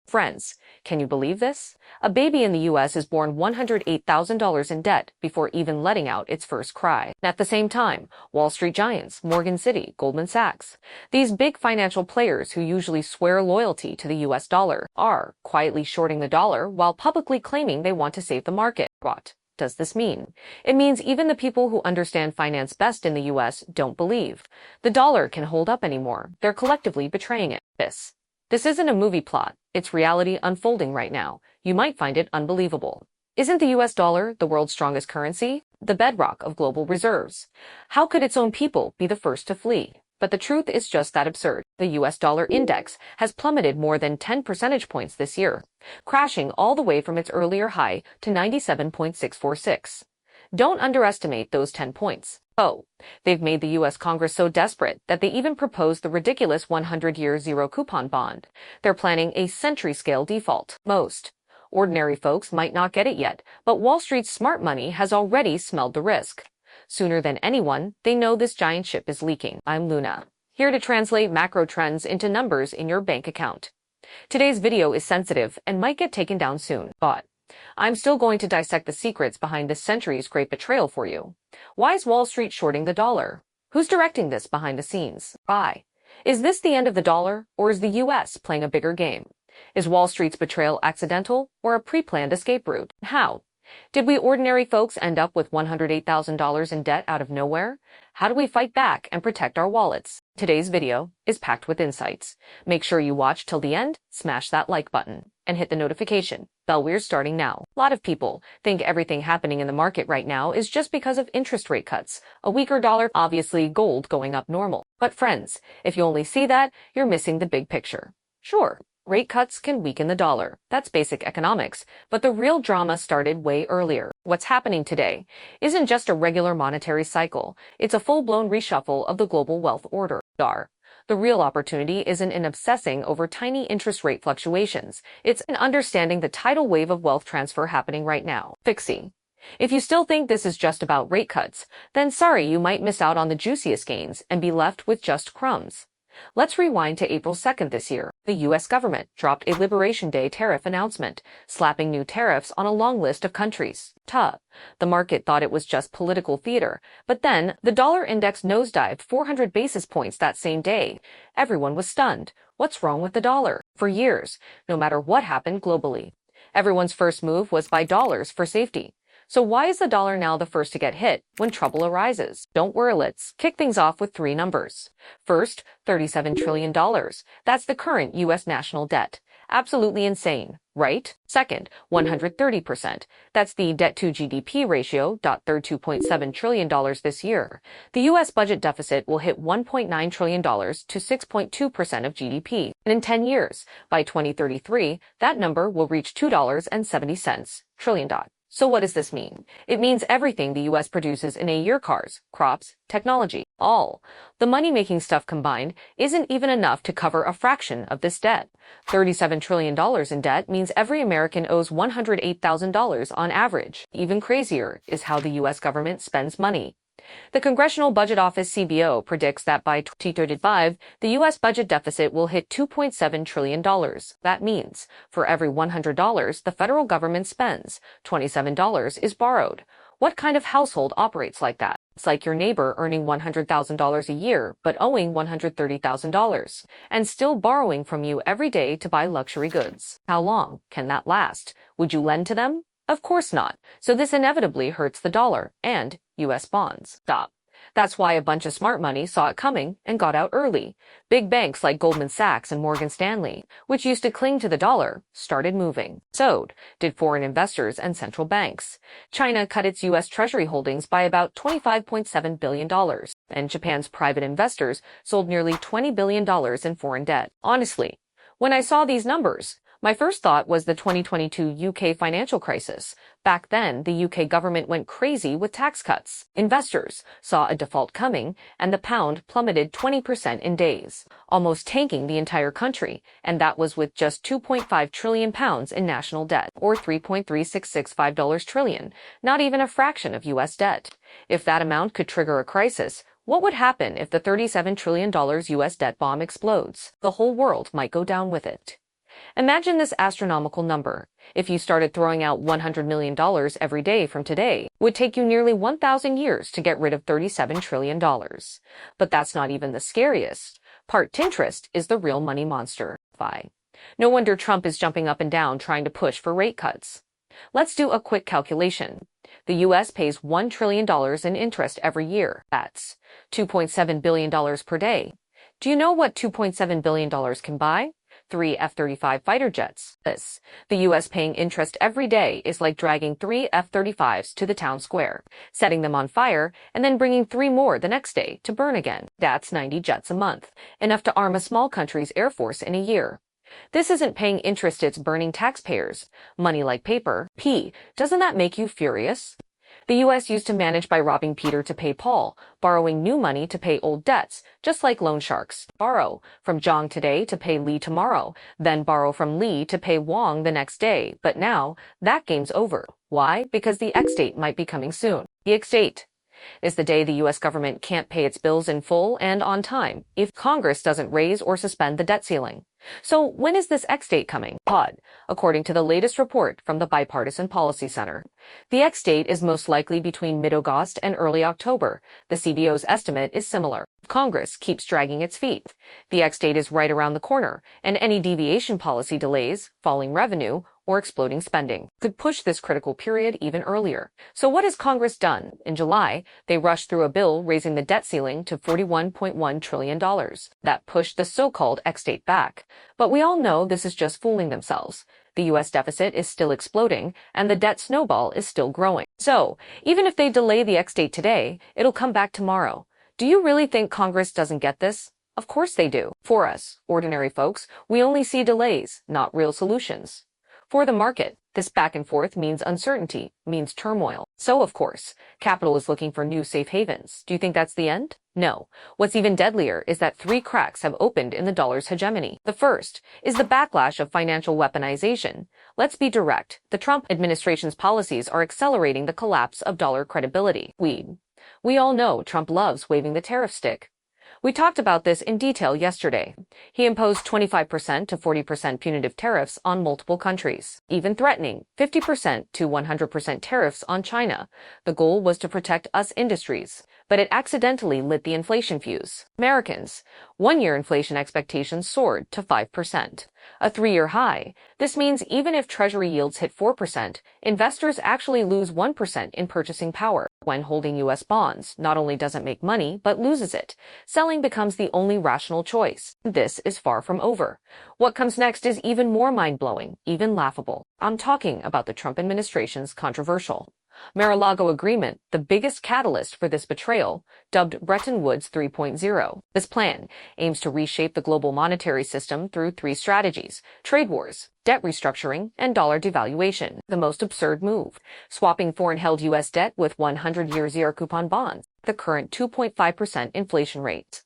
Friends, can you believe this? A baby in the US is born $108,000 in debt before even letting out its first cry. At the same time, Wall Street giants, Morgan Citi, Goldman Sachs, these big financial players who usually swear loyalty to the US dollar, are quietly shorting the dollar while publicly claiming they want to save the market. What does this mean? It means even the people who understand finance best in the US don't believe the dollar can hold up anymore. They're collectively betraying it. This isn't a movie plot. It's reality unfolding right now. You might find it unbelievable. Isn't the US dollar the world's strongest currency? The bedrock of global reserves. How could its own people be the first to flee? But the truth is just that absurd. The US dollar index has plummeted more than 10 percentage points this year, crashing all the way from its earlier high to 97.646. Don't underestimate those 10 points. Oh, they've made the US Congress so desperate that they even proposed the ridiculous 100-year zero-coupon bond. They're planning a century-scale default. Most ordinary folks might not get it yet, but Wall Street's smart money has already smelled the risk. Sooner than anyone, they know this giant ship is leaking. I'm Luna, here to translate macro trends into numbers in your bank account. Today's video is sensitive and might get taken down soon, but I'm still going to dissect the secrets behind this century's great betrayal for you. Why is Wall Street shorting the dollar? Who's directing this behind the scenes? Why? Is this the end of the dollar, or is the US playing a bigger game? Is Wall Street's betrayal accidental or a pre-planned escape route? How did we ordinary folks end up with $108,000 in debt out of nowhere? How do we fight back and protect our wallets? Today's video is packed with insights. Make sure you watch till the end, smash that like button, and hit the notification bell. We're starting now. A lot of people think everything happening in the market right now is just because of interest rate cuts, a weaker dollar, obviously gold going up normal. But friends, if you only see that, you're missing the big picture. Sure, rate cuts can weaken the dollar. That's basic economics. But the real drama started way earlier. What's happening today isn't just a regular monetary cycle. It's a full-blown reshuffle of the global wealth order. The real opportunity isn't in obsessing over tiny interest rate fluctuations. It's in understanding the tidal wave of wealth transfer happening right now. Fixie. If you still think this is just about rate cuts, then sorry, you might miss out on the juiciest gains and be left with just crumbs. Let's rewind to April 2nd this year. The US government dropped a Liberation Day tariff announcement, slapping new tariffs on a long list of countries. The market thought it was just political theater, but then the dollar index nosedived 400 basis points that same day. Everyone was stunned. What's wrong with the dollar? For years, no matter what happened globally, everyone's first move was buy dollars for safety. So why is the dollar now the first to get hit when trouble arises? Don't worry, let's kick things off with three numbers. First, $37 trillion. That's the current US national debt. Absolutely insane, right? Second, 130%. That's the debt to GDP ratio, $32.7 trillion this year. The US budget deficit will hit $1.9 trillion to 6.2% of GDP. And in 10 years, by 2033, that number will reach $2.70 trillion. So what does this mean? It means everything the US produces in a year, cars, crops, technology, all the money-making stuff combined isn't even enough to cover a fraction of this debt. $37 trillion in debt means every American owes $108,000 on average. Even crazier is how the US government spends money. The Congressional Budget Office CBO predicts that by 2035, the U.S. budget deficit will hit $2.7 trillion. That means, for every $100 the federal government spends, $27 is borrowed. What kind of household operates like that? It's like your neighbor earning $100,000 a year, but owing $130,000, and still borrowing from you every day to buy luxury goods. How long can that last? Would you lend to them? Of course not. So this inevitably hurts the dollar and U.S. bonds. That's why a bunch of smart money saw it coming and got out early. Big banks like Goldman Sachs and Morgan Stanley, which used to cling to the dollar, started moving. So did foreign investors and central banks. China cut its U.S. Treasury holdings by about $25.7 billion, and Japan's private investors sold nearly $20 billion in foreign debt. Honestly, when I saw these numbers, my first thought was the 2022 UK financial crisis. Back then, the UK government went crazy with tax cuts. Investors saw a default coming, and the pound plummeted 20% in days, almost tanking the entire country, and that was with just £2.5 trillion in national debt, or $3.3665 trillion, not even a fraction of US debt. If that amount could trigger a crisis, what would happen if the $37 trillion US debt bomb explodes? The whole world might go down with it. Imagine this astronomical number. If you started throwing out $100 million every day from today, it would take you nearly 1,000 years to get rid of $37 trillion. But that's not even the scariest. Part interest is the real money monster. No wonder Trump is jumping up and down trying to push for rate cuts. Let's do a quick calculation. The U.S. pays $1 trillion in interest every year. That's $2.7 billion per day. Do you know what $2.7 billion can buy? 3 F-35 fighter jets. The U.S. paying interest every day is like dragging 3 F-35s to the town square, setting them on fire, and then bringing 3 more the next day to burn again. That's 90 jets a month, enough to arm a small country's air force in a year. This isn't paying interest, it's burning taxpayers. Money like paper. Doesn't that make you furious? The U.S. used to manage by robbing Peter to pay Paul, borrowing new money to pay old debts, just like loan sharks. Borrow from Zhang today to pay Li tomorrow, then borrow from Li to pay Wang the next day. But now, that game's over. Why? Because the X-date might be coming soon. The X-date is the day the U.S. government can't pay its bills in full and on time if Congress doesn't raise or suspend the debt ceiling. So when is this X-date coming? According to the latest report from the Bipartisan Policy Center. The X-date is most likely between mid-August and early October. The CBO's estimate is similar. Congress keeps dragging its feet. The X-date is right around the corner, and any deviation policy delays, falling revenue, or exploding spending could push this critical period even earlier. So what has Congress done? In July, they rushed through a bill raising the debt ceiling to $41.1 trillion. That pushed the so-called X-date back. But we all know this is just fooling themselves. The U.S. deficit is still exploding, and the debt snowball is still growing. So, even if they delay the X-date today, it'll come back tomorrow. Do you really think Congress doesn't get this? Of course they do. For us, ordinary folks, we only see delays, not real solutions. For the market, this back and forth means uncertainty, means turmoil. So, of course, capital is looking for new safe havens. Do you think that's the end? No. What's even deadlier is that 3 cracks have opened in the dollar's hegemony. The first is the backlash of financial weaponization. Let's be direct. The Trump administration's policies are accelerating the collapse of dollar credibility. We all know Trump loves waving the tariff stick. We talked about this in detail yesterday. He imposed 25% to 40% punitive tariffs on multiple countries, even threatening 50% to 100% tariffs on China. The goal was to protect us industries, but it accidentally lit the inflation fuse. Americans, 1-year inflation expectations soared to 5%, a 3-year high. This means even if Treasury yields hit 4%, investors actually lose 1% in purchasing power. When holding U.S. bonds not only doesn't make money, but loses it. Selling becomes the only rational choice. This is far from over. What comes next is even more mind-blowing, even laughable. I'm talking about the Trump administration's controversial Mar-a-Lago Agreement, the biggest catalyst for this betrayal, dubbed Bretton Woods 3.0. This plan aims to reshape the global monetary system through 3 strategies: trade wars, debt restructuring, and dollar devaluation. The most absurd move: swapping foreign-held U.S. debt with 100-year zero-coupon bonds, the current 2.5% inflation rate.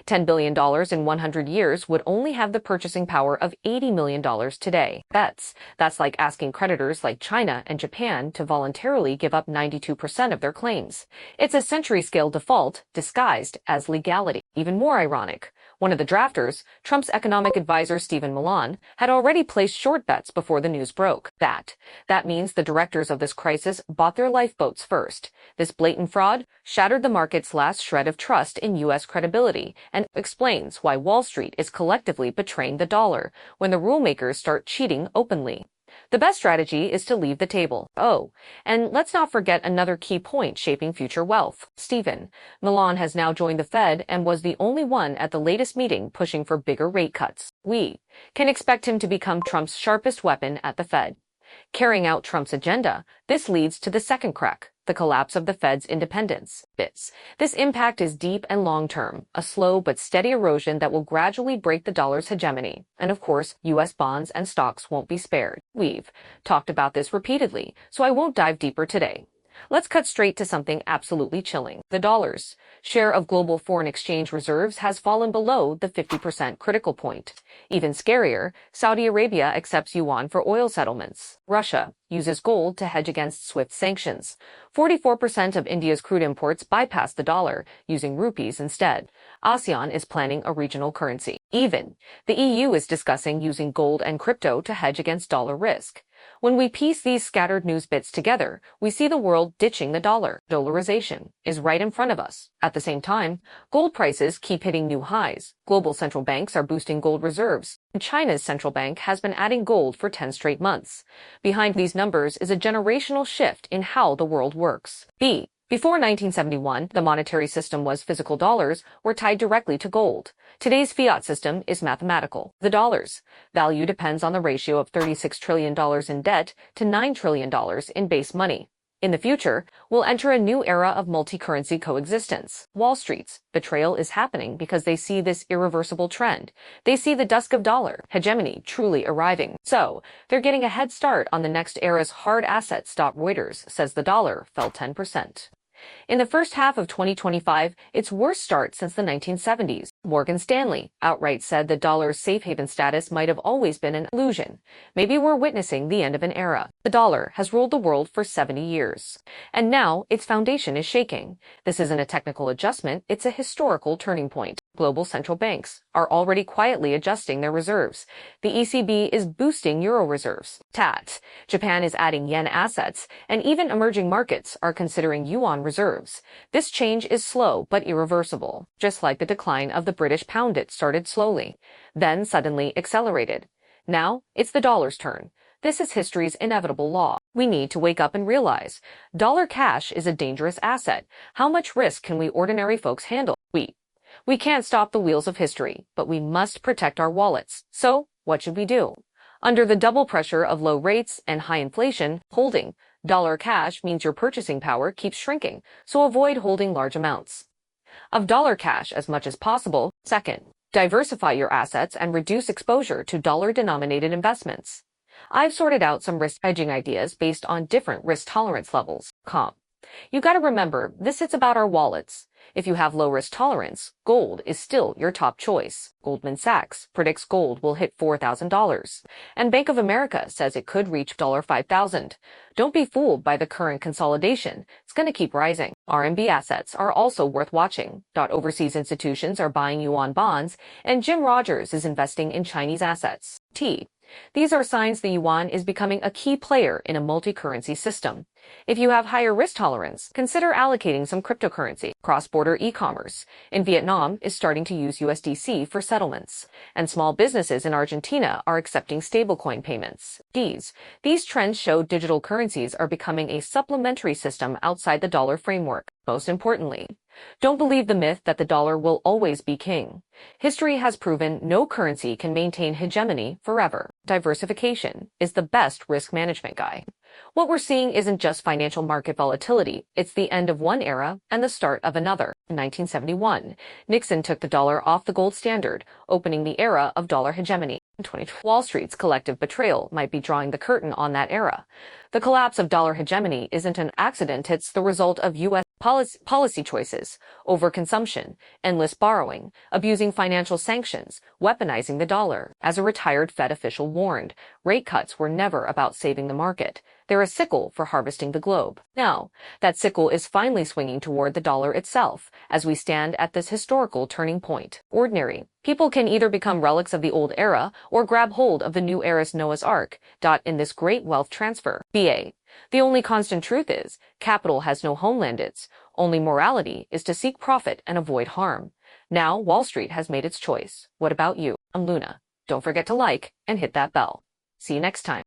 $10 billion in 100 years would only have the purchasing power of $80 million today. That's like asking creditors like China and Japan to voluntarily give up 92% of their claims. It's a century-scale default disguised as legality. Even more ironic, one of the drafters, Trump's economic advisor Stephen Millan, had already placed short bets before the news broke. That means the directors of this crisis bought their lifeboats first. This blatant fraud shattered the market's last shred of trust in U.S. credibility and explains why Wall Street is collectively betraying the dollar when the rulemakers start cheating openly. The best strategy is to leave the table. Oh, and let's not forget another key point shaping future wealth. Stephen Millan has now joined the Fed and was the only one at the latest meeting pushing for bigger rate cuts. We can expect him to become Trump's sharpest weapon at the Fed. Carrying out Trump's agenda, this leads to the second crack: the collapse of the Fed's independence. This impact is deep and long-term, a slow but steady erosion that will gradually break the dollar's hegemony. And of course, U.S. bonds and stocks won't be spared. We've talked about this repeatedly, so I won't dive deeper today. Let's cut straight to something absolutely chilling. The dollar's share of global foreign exchange reserves has fallen below the 50% critical point. Even scarier, Saudi Arabia accepts yuan for oil settlements. Russia uses gold to hedge against SWIFT sanctions. 44% of India's crude imports bypass the dollar, using rupees instead. ASEAN is planning a regional currency. Even the EU is discussing using gold and crypto to hedge against dollar risk. When we piece these scattered news bits together, we see the world ditching the dollar. Dollarization is right in front of us. At the same time, gold prices keep hitting new highs. Global central banks are boosting gold reserves, and China's central bank has been adding gold for 10 straight months. Behind these numbers is a generational shift in how the world works. Before 1971, the monetary system was physical dollars were tied directly to gold. Today's fiat system is mathematical. The dollar's value depends on the ratio of $36 trillion in debt to $9 trillion in base money. In the future, we'll enter a new era of multi-currency coexistence. Wall Street's betrayal is happening because they see this irreversible trend. They see the dusk of dollar hegemony truly arriving. So, they're getting a head start on the next era's hard assets. Reuters says the dollar fell 10%. In the first half of 2025, its worst start since the 1970s. Morgan Stanley outright said the dollar's safe haven status might have always been an illusion. Maybe we're witnessing the end of an era. The dollar has ruled the world for 70 years. And now its foundation is shaking. This isn't a technical adjustment, it's a historical turning point. Global central banks are already quietly adjusting their reserves. The ECB is boosting euro reserves. Japan is adding yen assets, and even emerging markets are considering yuan reserves. This change is slow but irreversible, just like the decline of the British pound. It started slowly, then suddenly accelerated. Now it's the dollar's turn. This is history's inevitable law. We need to wake up and realize dollar cash is a dangerous asset. How much risk can we ordinary folks handle? We can't stop the wheels of history, but we must protect our wallets. So, what should we do? Under the double pressure of low rates and high inflation, holding dollar cash means your purchasing power keeps shrinking, so avoid holding large amounts of dollar cash as much as possible. Second, diversify your assets and reduce exposure to dollar-denominated investments. I've sorted out some risk hedging ideas based on different risk tolerance levels. You gotta remember, this is about our wallets. If you have low risk tolerance, gold is still your top choice. Goldman Sachs predicts gold will hit $4,000, and Bank of America says it could reach $5,000. Don't be fooled by the current consolidation. It's going to keep rising. RMB assets are also worth watching. Overseas institutions are buying yuan bonds, and Jim Rogers is investing in Chinese assets. These are signs the yuan is becoming a key player in a multi-currency system. If you have higher risk tolerance, consider allocating some cryptocurrency. Cross-border e-commerce in Vietnam is starting to use USDC for settlements, and small businesses in Argentina are accepting stablecoin payments. These trends show digital currencies are becoming a supplementary system outside the dollar framework. Most importantly, don't believe the myth that the dollar will always be king. History has proven no currency can maintain hegemony forever. Diversification is the best risk management guide. What we're seeing isn't just financial market volatility, it's the end of one era and the start of another. In 1971, Nixon took the dollar off the gold standard, opening the era of dollar hegemony. In 2020, Wall Street's collective betrayal might be drawing the curtain on that era. The collapse of dollar hegemony isn't an accident, it's the result of U.S. policy choices, overconsumption, endless borrowing, abusing financial sanctions, weaponizing the dollar. As a retired Fed official warned, rate cuts were never about saving the market. They're a sickle for harvesting the globe. Now, that sickle is finally swinging toward the dollar itself as we stand at this historical turning point. Ordinary people can either become relics of the old era or grab hold of the new era's Noah's Ark. In this great wealth transfer. The only constant truth is, capital has no homeland. Its only morality is to seek profit and avoid harm. Now, Wall Street has made its choice. What about you? I'm Luna. Don't forget to like and hit that bell. See you next time.